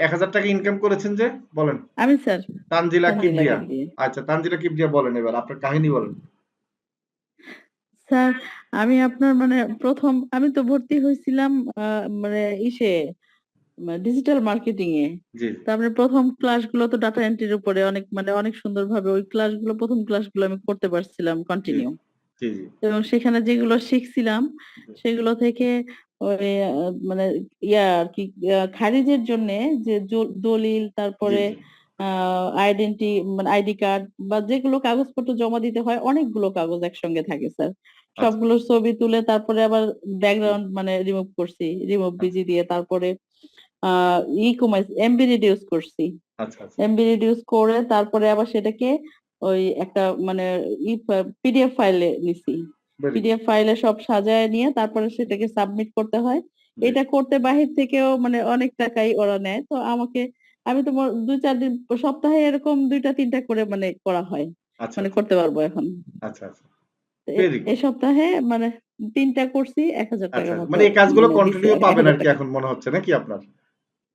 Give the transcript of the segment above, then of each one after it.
1000 টাকা ইনকাম করেছেন যে বলেন। আমি স্যার তানজিলা তানজিলা কিবরিয়া। কিবরিয়া। আচ্ছা তানজিলা কিবরিয়া বলেন এবার আপনার কাহিনী বলেন। স্যার আমি আপনার মানে প্রথম আমি তো ভর্তি হয়েছিলাম মানে ইসে ডিজিটাল মার্কেটিং এ। জি, তারপরে প্রথম ক্লাসগুলো তো ডাটা এন্ট্রির উপরে অনেক মানে অনেক সুন্দরভাবে ওই ক্লাসগুলো প্রথম ক্লাসগুলো আমি করতে পারছিলাম জি, কন্টিনিউ। জি, জি, এবং সেখানে যেগুলো শিখছিলাম সেগুলো থেকে ওই মানে ইয়া আর কি খারিজের জন্য যে দলিল, জি, তারপরে জি, আইডেন্টি মানে আইডি কার্ড বা যেগুলো কাগজপত্র জমা দিতে হয়, অনেকগুলো কাগজ একসঙ্গে থাকে স্যার। আচ্ছা, সবগুলোর ছবি তুলে তারপরে আবার ব্যাকগ্রাউন্ড মানে রিমুভ করছি, রিমুভ আচ্ছা, বিজি দিয়ে। তারপরে ই কমাইছি, এমবি রিডিউস করছি। আচ্ছা, আচ্ছা, এমবি রিডিউস করে তারপরে আবার সেটাকে ওই একটা মানে পিডিএফ ফাইলে নিছি। Very good. পিডিএফ ফাইলে সব সাজায় নিয়ে তারপরে সেটাকে সাবমিট করতে হয়। জি, এটা করতে বাহির থেকেও মানে অনেক টাকাই ওরা নেয়, তো আমাকে আমি তো 2-4 দিন সপ্তাহে এরকম 2টা 3টা করে মানে করা হয়, আচ্ছা, মানে আচ্ছা, করতে পারবো এখন। আচ্ছা, আচ্ছা, তো ভেরি এ গুড। সপ্তাহে মানে 3টা করছি, 1000 টাকা আচ্ছা, মতো মানে এই কাজগুলো মানে দিছি কন্টিনিউ আর কি, পাবেন 1000 আরকি টাকা। এখন মনে হচ্ছে নাকি আপনার?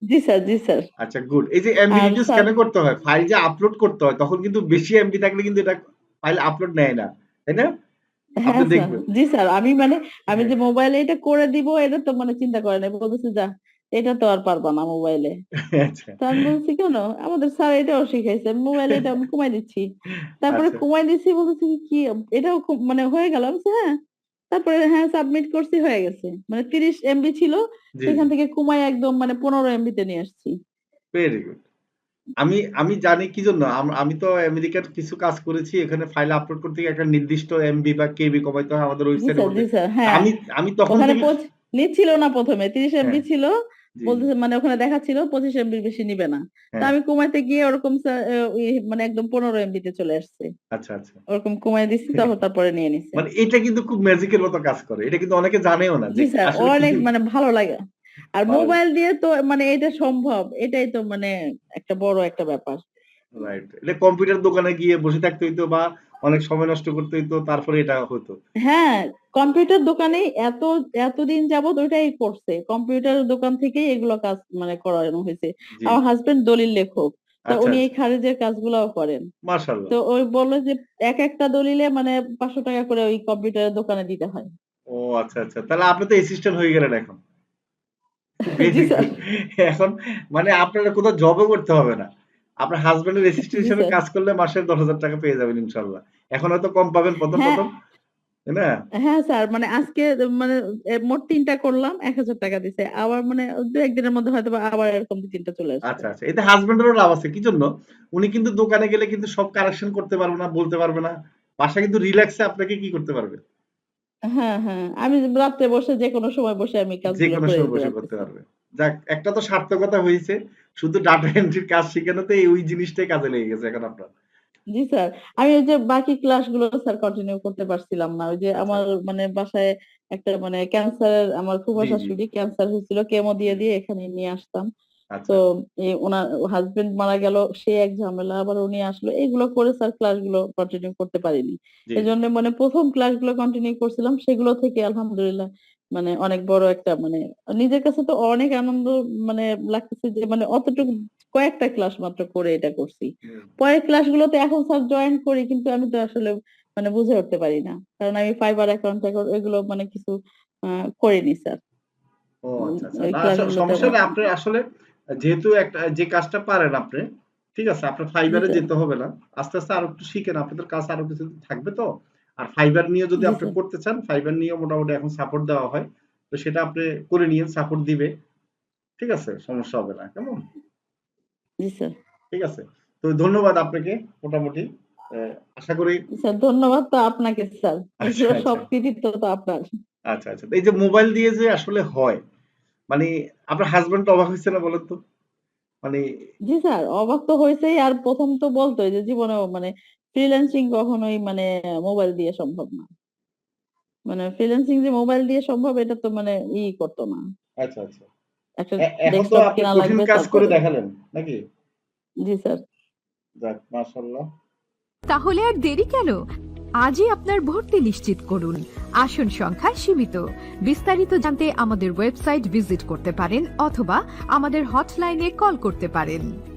জি স্যার, জি স্যার। আচ্ছা গুড। এই যে এমবি আর রিডিউস স্যার কেন করতে হয়? ফাইল যে আপলোড করতে হয় তখন কিন্তু বেশি এমবি থাকলে কিন্তু এটা ফাইল আপলোড নেয় না। তাই না? আপনি হ্যাঁ স্যার, দেখবেন। জি স্যার। আমি মানে আমি হ্যাঁ। যে মোবাইলে এটা করে দিব এটা তো মানে চিন্তা করে নাই, বলতেছে যা এটা তো আর পারবা না মোবাইলে। আচ্ছা, তো আমি বলছি কেন, আমাদের স্যার এটাও শিখাইছে, মোবাইলে এটা আমি কমাই দিচ্ছি। তারপরে আচ্ছা, কমাই দিচ্ছি, বলতেছি কি কি এটাও মানে হয়ে গেল। আমি বলছি, হ্যাঁ। তারপরে হ্যাঁ সাবমিট করছি, হয়ে গেছে। মানে 30 এমবি ছিল, জি, সেখান জি। থেকে কমাই একদম মানে 15 এমবি তে নিয়ে আসছি। Very good. আমি আমি জানি কি জন্য আমি তো আমেরিকার কিছু কাজ করেছি এখানে ফাইল আপলোড করতে গিয়ে একটা নির্দিষ্ট এমবি বা কেবি কমাইতে হয় আমাদের জি ওয়েবসাইটের স্যার, মধ্যে। জি স্যার, তা হ্যাঁ। আমি আমি তখন ওখানে থেকে নিচ্ছিল না প্রথমে, 30 এমবি হ্যাঁ, ছিল। জি, জি, বলতেছে মানে ওখানে দেখাচ্ছিল 25 এমবির বেশি নিবে না। তা হ্যাঁ, আমি কমাইতে গিয়ে ওরকম মানে একদম 15 এমবিতে চলে আসছে। আচ্ছা, আচ্ছা। ওরকম কমাই দিচ্ছি, তখন তারপরে নিয়ে নিছে। মানে এটা কিন্তু খুব ম্যাজিকের মতো কাজ করে। এটা কিন্তু অনেকে জানেও না যে জি স্যার, আসলে কি অনেক মানে ভালো লাগে। আর ভালো মোবাইল দিয়ে তো মানে এটা সম্ভব, এটাই তো মানে একটা বড় একটা ব্যাপার। রাইট। এটা কম্পিউটার দোকানে গিয়ে বসে থাকতে হইতো বা অনেক সময় নষ্ট করতে হইতো তারপরে এটা হতো। হ্যাঁ, কম্পিউটার দোকানে এত এতদিন যাবত ওইটাই করছে, কম্পিউটার দোকান থেকেই এগুলো কাজ মানে করানো হয়েছে। জি, আমার জি। হাজবেন্ড দলিল লেখক, তো আচ্ছা, উনি এই আচ্ছা। খারিজের কাজগুলাও করেন। মাশাআল্লাহ। তো ওই বললো যে এক একটা দলিলে মানে 500 টাকা করে ওই কম্পিউটারের দোকানে দিতে হয়। ও আচ্ছা, আচ্ছা। তাহলে আপনি তো অ্যাসিস্ট্যান্ট হয়ে গেলেন এখন। জি ভেরি স্যার, গুড। এখন মানে আপনার আর কোথাও জবও করতে হবে না। আপনার হাসব্যান্ডের অ্যাসিস্ট্যান্ট জি হিসেবে স্যার। কাজ করলে মাসে ১০,০০০ টাকা পেয়ে যাবেন ইনশাআল্লাহ। এখন হয়তো কম পাবেন ১ম, হ্যাঁ, ১ম। তাই না? হ্যাঁ স্যার, মানে আজকে মানে মোট 3টা করলাম, 1000 টাকা দিছে। আবার মানে 2-1 দিনের মধ্যে হয়তো বা আবার এরকম 2-3টা চলে আসবে। আচ্ছা, আচ্ছা। এতে হাসব্যান্ডেরও লাভ আছে। কি জন্য? উনি কিন্তু দোকানে গেলে কিন্তু সব কারেকশন করতে পারবে না, বলতে পারবে না। বাসায় কিন্তু রিল্যাক্সে আপনাকে কি করতে পারবে? হ্যাঁ, হ্যাঁ, আমি রাত্রে বসে যে কোনো সময় বসে আমি কাজগুলো যেকোনো করে সময় দিতে বসে করতে পারতেছি। পারবে। যাক একটা তো সার্থকতা হইছে। শুধু ডাটা এন্ট্রির কাজ শিখানোতে ওই জিনিসটাই কাজে লেগে গেছে এখন আপনার। জি স্যার। আমি ওই যে বাকি ক্লাসগুলো স্যার কন্টিনিউ করতে পারছিলাম না। ওই যে আচ্ছা, আমার মানে বাসায় একটা মানে ক্যান্সারের, আমার ফুফা জি, জি, শাশুড়ি ক্যান্সার হয়েছিল, কেমো জি। দিয়ে দিয়ে এখানে নিয়ে আসতাম। আচ্ছা, তো আচ্ছা। এই ওনার হাজবেন্ড মারা গেল, সে এক ঝামেলা, আবার উনি আসলো, এগুলো করে স্যার ক্লাসগুলো কন্টিনিউ করতে পারিনি। জি, এই জি। জন্য মানে প্রথম ক্লাসগুলো কন্টিনিউ করছিলাম, সেগুলো থেকে আলহামদুলিল্লাহ মানে অনেক বড় একটা মানে নিজের কাছে তো অনেক আনন্দ মানে লাগতেছে যে মানে অতটুকু কয়েকটা ক্লাস মাত্র করে এটা করছি। হুম। পরের ক্লাসগুলোতে এখন স্যার জয়েন করি, কিন্তু আমি তো আসলে মানে বুঝে উঠতে পারি না, কারণ আমি ফাইবার অ্যাকাউন্ট এগুলো মানে কিছু করিনি স্যার। ও আচ্ছা, আচ্ছা। ওই না ক্লাসগুলোতে সমস্যা আমার। নাই। আপনি আসলে যেহেতু একটা যে কাজটা পারেন আপনি, ঠিক আছে? আপনার জি ফাইবারে স্যার, যেতে হবে না। আস্তে, আস্তে আরো একটু শিখেন। আপনাদের কাজ আরো কিছু থাকবে তো। আর ফাইবার নিয়ে যদি জি আপনি স্যার, করতে চান, ফাইবার নিয়েও মোটামুটি এখন সাপোর্ট দেওয়া হয়। তো সেটা আপনি করে নিয়েন, সাপোর্ট দিবে। ঠিক আছে? সমস্যা হবে না। কেমন? জি স্যার। ঠিক আছে? তো ধন্যবাদ আপনাকে মোটামুটি। অ্যা আশা করি স্যার ধন্যবাদ তো আপনাকে স্যার, আচ্ছা, এগুলো আচ্ছা। সব কৃতিত্ব তো আপনার। আচ্ছা, আচ্ছা। এই যে মোবাইল দিয়ে যে আসলে হয়, মানে আপনার হাসব্যান্ড অবাক হইছে না বলেন তো? মানে জি স্যার, অবাক তো হয়েছেই। আর প্রথম তো বলতোই যে জীবনেও মানে ফ্রিল্যান্সিং কখনোই মানে মোবাইল দিয়ে সম্ভব না। মানে ফ্রিল্যান্সিং যে মোবাইল দিয়ে সম্ভব এটা তো মানে করতো না। আচ্ছা, আচ্ছা। একটা এখন তো ডেস্কটপ আপনি কেনা কঠিন লাগবে কাজ করে তারপরে। দেখালেন, নাকি? জি স্যার। যাক মাশাআল্লাহ। তাহলে আর দেরি কেন? আজই আপনার ভর্তি নিশ্চিত করুন আসন সংখ্যা সীমিত। বিস্তারিত জানতে আমাদের ওয়েবসাইট ভিজিট করতে পারেন অথবা আমাদের হটলাইনে কল করতে পারেন।